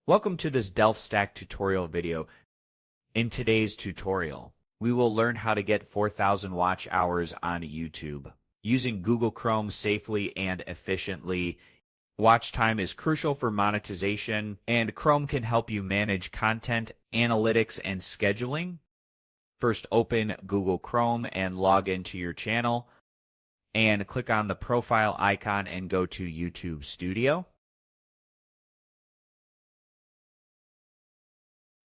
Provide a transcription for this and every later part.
Welcome to this DelftStack tutorial video. In today's tutorial, we will learn how to get 4,000 watch hours on YouTube using Google Chrome safely and efficiently. Watch time is crucial for monetization, and Chrome can help you manage content, analytics, and scheduling. First, open Google Chrome and log into your channel, and click on the profile icon and go to YouTube Studio.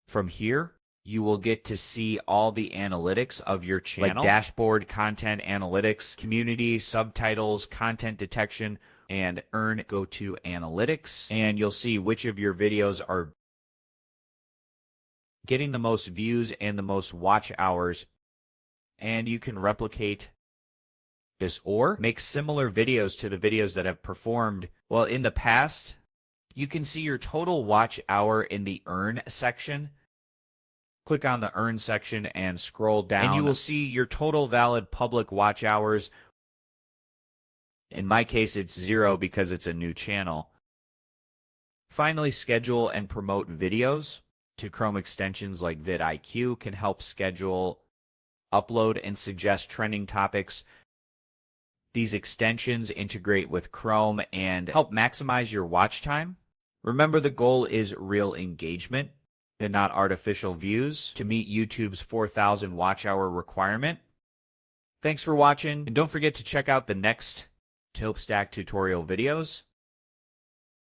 From here, you will get to see all the analytics of your channel, like dashboard, content analytics, community, subtitles, content detection, and go to analytics, and you'll see which of your videos are getting the most views and the most watch hours, and you can replicate this or make similar videos to the videos that have performed well in the past. You can see your total watch hour in the Earn section. Click on the Earn section and scroll down, and you will see your total valid public watch hours. In my case, it's 0 because it's a new channel. Finally, schedule and promote videos to Chrome extensions like VidIQ can help schedule, upload, and suggest trending topics. These extensions integrate with Chrome and help maximize your watch time. Remember, the goal is real engagement and not artificial views to meet YouTube's 4,000 watch hour requirement. Thanks for watching, and don't forget to check out the next DelftStack tutorial videos.